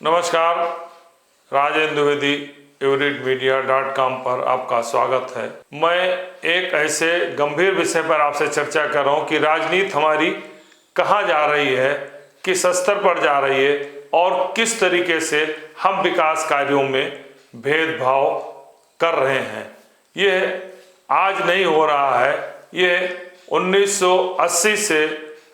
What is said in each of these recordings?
नमस्कार, राजेंद्र द्विवेदी evidentmedia.com पर आपका स्वागत है। मैं एक ऐसे गंभीर विषय पर आपसे चर्चा कर रहा हूं कि राजनीति हमारी कहां जा रही है, किस स्तर पर जा रही है और किस तरीके से हम विकास कार्यों में भेदभाव कर रहे हैं। यह आज नहीं हो रहा है, यह 1980 से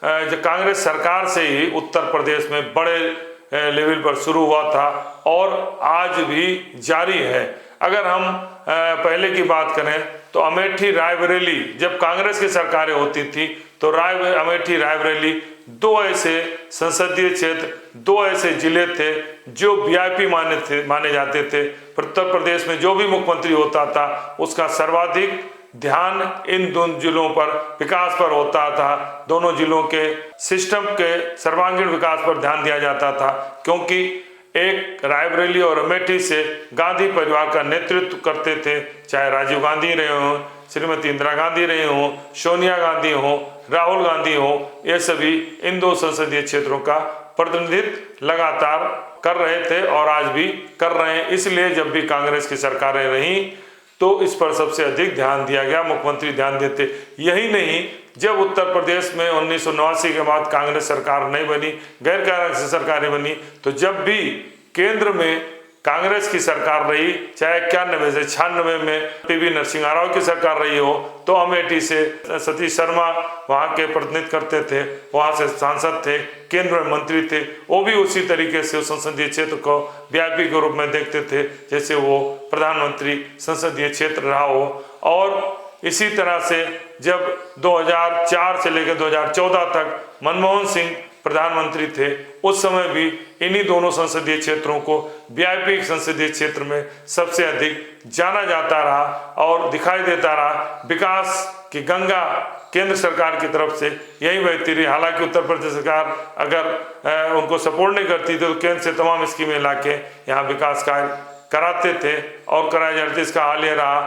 कांग्रेस सरकार से ही उत्तर प्रदेश में बड़े लेवल पर शुरू हुआ था और आज भी जारी है। अगर हम पहले की बात करें तो अमेठी रायबरेली, जब कांग्रेस की सरकारें होती थी तो अमेठी रायबरेली दो ऐसे संसदीय क्षेत्र, दो ऐसे जिले थे जो वीआईपी माने जाते थे। उत्तर प्रदेश में जो भी मुख्यमंत्री होता था उसका सर्वाधिक ध्यान इन दोनों जिलों पर विकास पर होता था। दोनों जिलों के सिस्टम के सर्वांगीण विकास पर ध्यान दिया जाता था, क्योंकि एक रायबरेली और अमेठी से गांधी परिवार का नेतृत्व करते थे, चाहे राजीव गांधी रहे हों, श्रीमती इंदिरा गांधी रहे हों, सोनिया गांधी हो, राहुल गांधी हो, ये सभी इन दो संसदीय क्षेत्रों का प्रतिनिधित्व लगातार कर रहे थे और आज भी कर रहे हैं। इसलिए जब भी कांग्रेस की सरकारें रहीं तो इस पर सबसे अधिक ध्यान दिया गया, मुख्यमंत्री ध्यान देते। यही नहीं, जब उत्तर प्रदेश में 1989 के बाद कांग्रेस सरकार नहीं बनी, गैर कांग्रेस सरकारें बनी, तो जब भी केंद्र में कांग्रेस की सरकार रही, चाहे 91 से 96 में पीवी नरसिम्हा राव की सरकार रही हो, तो अमेठी से सतीश शर्मा वहाँ के प्रतिनिधित्व करते थे, वहाँ से सांसद थे, केंद्र में मंत्री थे। वो भी उसी तरीके से उस संसदीय क्षेत्र को वीआईपी के रूप में देखते थे जैसे वो प्रधानमंत्री संसदीय क्षेत्र रहा हो। और इसी तरह से जब 2004 से लेकर 2014 तक मनमोहन सिंह प्रधानमंत्री थे, उस समय भी इन्हीं दोनों संसदीय क्षेत्रों को वीआईपी संसदीय क्षेत्र में सबसे अधिक जाना जाता रहा और दिखाई देता रहा। विकास की गंगा केंद्र सरकार की तरफ से यही बहती रही। हालांकि उत्तर प्रदेश सरकार अगर उनको सपोर्ट नहीं करती तो केंद्र से तमाम स्कीमें ला के यहाँ विकास कार्य कराते थे और कराए जाते थे। इसका हाल ये रहा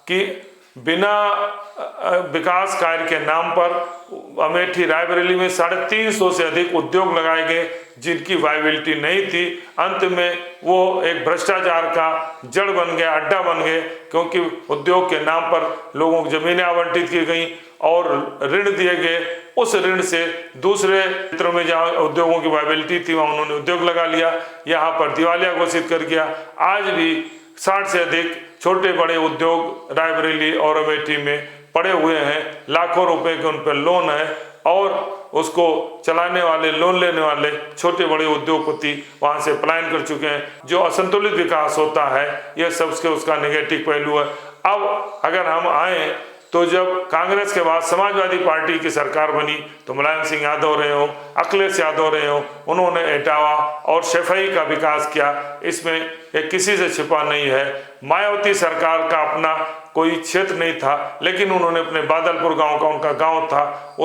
कि बिना विकास कार्य के नाम पर अमेठी रायबरेली में 350 से अधिक उद्योग लगाए गए जिनकी वायबिलिटी नहीं थी। अंत में वो एक भ्रष्टाचार का जड़ बन गया, अड्डा बन गए, क्योंकि उद्योग के नाम पर लोगों को जमीनें आवंटित की गई और ऋण दिए गए। उस ऋण से दूसरे क्षेत्रों में जहाँ उद्योगों की वायबिलिटी थी वहाँ उन्होंने उद्योग लगा लिया, यहाँ पर दिवालिया घोषित कर दिया। आज भी 60 से अधिक छोटे बड़े उद्योग रायबरेली और अमेठी में पड़े हुए हैं, लाखों रुपए के उन पर लोन है और उसको चलाने वाले, लोन लेने वाले छोटे बड़े उद्योगपति वहां से पलायन कर चुके हैं। जो असंतुलित विकास होता है, यह सबसे उसका नेगेटिव पहलू है। अब अगर हम आए तो जब कांग्रेस के बाद समाजवादी पार्टी की सरकार बनी तो मुलायम सिंह यादव रहे हो, अखिलेश यादव रहे हो, उन्होंने इटावा और सफाई का विकास किया। इसमें एक किसी से छिपा नहीं है। मायावती सरकार का अपना कोई क्षेत्र नहीं था, लेकिन उन्होंने अपने बादलपुर गांव का, उनका गांव था,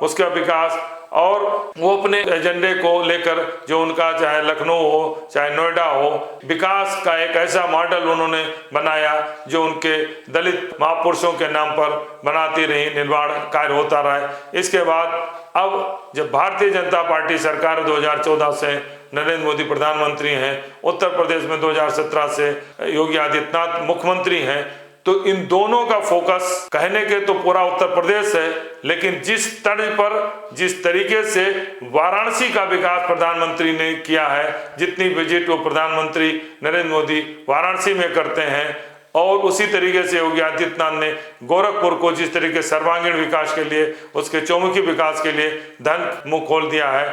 उसका विकास और वो अपने एजेंडे को लेकर जो उनका चाहे लखनऊ हो चाहे नोएडा हो, विकास का एक ऐसा मॉडल उन्होंने बनाया जो उनके दलित महापुरुषों के नाम पर बनाती रही, निर्माण कार्य होता रहा। इसके बाद अब जब भारतीय जनता पार्टी सरकार 2014 से नरेंद्र मोदी प्रधानमंत्री हैं, उत्तर प्रदेश में 2017 से योगी आदित्यनाथ मुख्यमंत्री हैं, तो इन दोनों का फोकस कहने के तो पूरा उत्तर प्रदेश है, लेकिन जिस तर्ज पर, जिस तरीके से वाराणसी का विकास प्रधानमंत्री ने किया है, जितनी विजिट वो प्रधानमंत्री नरेंद्र मोदी वाराणसी में करते हैं, और उसी तरीके से योगी आदित्यनाथ ने गोरखपुर को जिस तरीके सर्वांगीण विकास के लिए, उसके चौमुखी विकास के लिए धन मुंह खोल दिया है,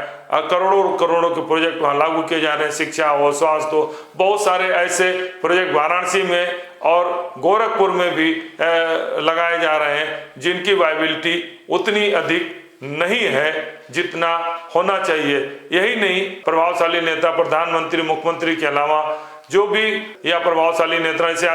करोड़ों करोड़ों के प्रोजेक्ट वहाँ लागू किए जा रहे हैं, शिक्षा हो, स्वास्थ्य हो, बहुत सारे ऐसे प्रोजेक्ट वाराणसी में और गोरखपुर में भी लगाए जा रहे हैं जिनकी वायबिलिटी उतनी अधिक नहीं है जितना होना चाहिए। यही नहीं, प्रभावशाली नेता प्रधानमंत्री, मुख्यमंत्री के अलावा जो भी या प्रभावशाली नेता, जैसे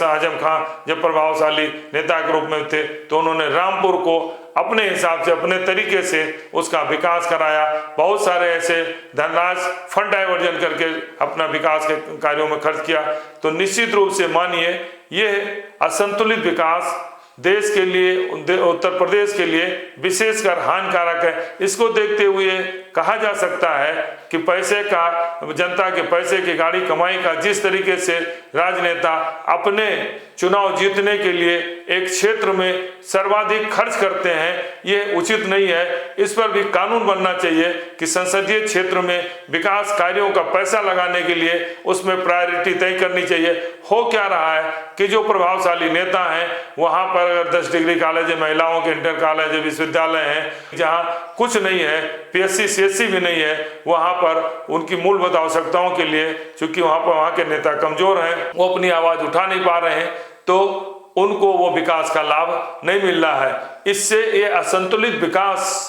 आजम खां जब प्रभावशाली नेता के रूप में थे तो उन्होंने रामपुर को अपने हिसाब से, अपने तरीके से उसका विकास कराया। बहुत सारे ऐसे धनराज फंड डाइवर्जन करके अपना विकास के कार्यों में खर्च किया। तो निश्चित रूप से मानिए, यह असंतुलित विकास देश के लिए, उत्तर प्रदेश के लिए विशेषकर हानिकारक है। इसको देखते हुए कहा जा सकता है कि पैसे का, जनता के पैसे की गाड़ी कमाई का जिस तरीके से राजनेता अपने चुनाव जीतने के लिए एक क्षेत्र में सर्वाधिक खर्च करते हैं, ये उचित नहीं है। इस पर भी कानून बनना चाहिए कि संसदीय क्षेत्र में विकास कार्यों का पैसा लगाने के लिए उसमें प्रायोरिटी तय करनी चाहिए। हो क्या रहा है कि जो प्रभावशाली नेता हैं वहां पर अगर 10 डिग्री कॉलेज है, महिलाओं के इंटर कॉलेज, विश्वविद्यालय हैं, जहां कुछ नहीं है, पीएससी सीएससी भी नहीं है, वहां पर उनकी मूलभूत आवश्यकताओं के लिए, चूंकि वहां पर वहां के नेता कमजोर हैं, वो अपनी आवाज उठा नहीं पा रहे हैं, तो उनको वो विकास का लाभ नहीं मिल रहा है। इससे ये असंतुलित विकास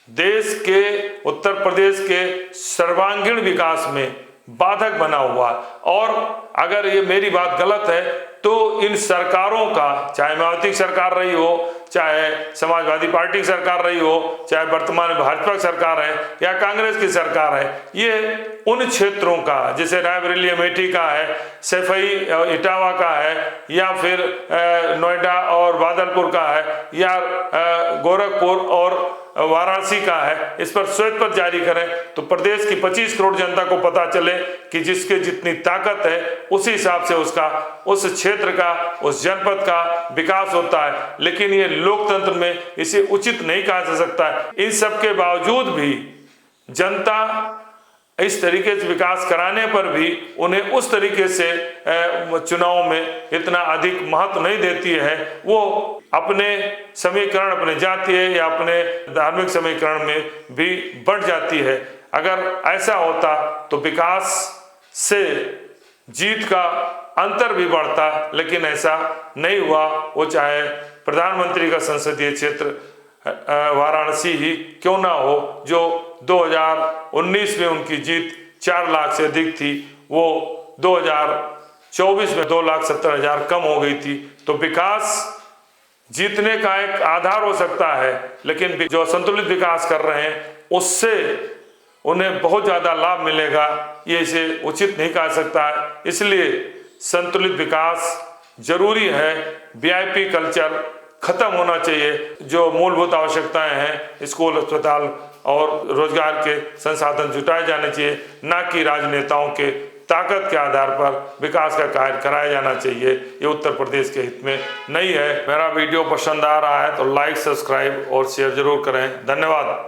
देश के, उत्तर प्रदेश के सर्वांगीण विकास में बाधक बना हुआ। और अगर ये मेरी बात गलत है तो इन सरकारों का, चाहे मायावती सरकार रही हो, चाहे समाजवादी पार्टी की सरकार रही हो, चाहे वर्तमान में भाजपा की सरकार है या कांग्रेस की सरकार है, ये उन क्षेत्रों का, जैसे रायबरेली अमेठी का है, सैफई इटावा का है, या फिर नोएडा और बादलपुर का है, या गोरखपुर और वाराणसी का है, इस पर श्वेत पत्र जारी करें तो प्रदेश की 25 करोड़ जनता को पता चले कि जिसके जितनी ताकत है उसी हिसाब से उसका, उस क्षेत्र का, उस जनपद का विकास होता है। लेकिन ये लोकतंत्र में इसे उचित नहीं कहा जा सकता है। इन सब के बावजूद भी जनता इस तरीके से विकास कराने पर भी उन्हें उस तरीके से चुनाव में इतना अधिक महत्व नहीं देती है। वो अपने समीकरण, अपने जातीय या अपने धार्मिक समीकरण में भी बढ़ जाती है। अगर ऐसा होता तो विकास से जीत का अंतर भी बढ़ता, लेकिन ऐसा नहीं हुआ। वो चाहे प्रधानमंत्री का संसदीय क्षेत्र वाराणसी ही क्यों ना हो, जो 2019 में उनकी जीत 4 लाख से अधिक थी, वो 2024 में 2,70,000 कम हो गई थी। तो विकास जीतने का एक आधार हो सकता है, लेकिन जो संतुलित विकास कर रहे हैं उससे उन्हें बहुत ज्यादा लाभ मिलेगा, ये इसे उचित नहीं कहा सकता है। इसलिए संतुलित विकास जरूरी है। वीआईपी कल्चर खत्म होना चाहिए। जो मूलभूत आवश्यकताएं हैं, स्कूल, अस्पताल और रोजगार के संसाधन जुटाए जाने चाहिए, ना कि राजनेताओं के ताकत के आधार पर विकास का कार्य कराया जाना चाहिए। ये उत्तर प्रदेश के हित में नहीं है। मेरा वीडियो पसंद आ रहा है तो लाइक, सब्सक्राइब और शेयर जरूर करें। धन्यवाद।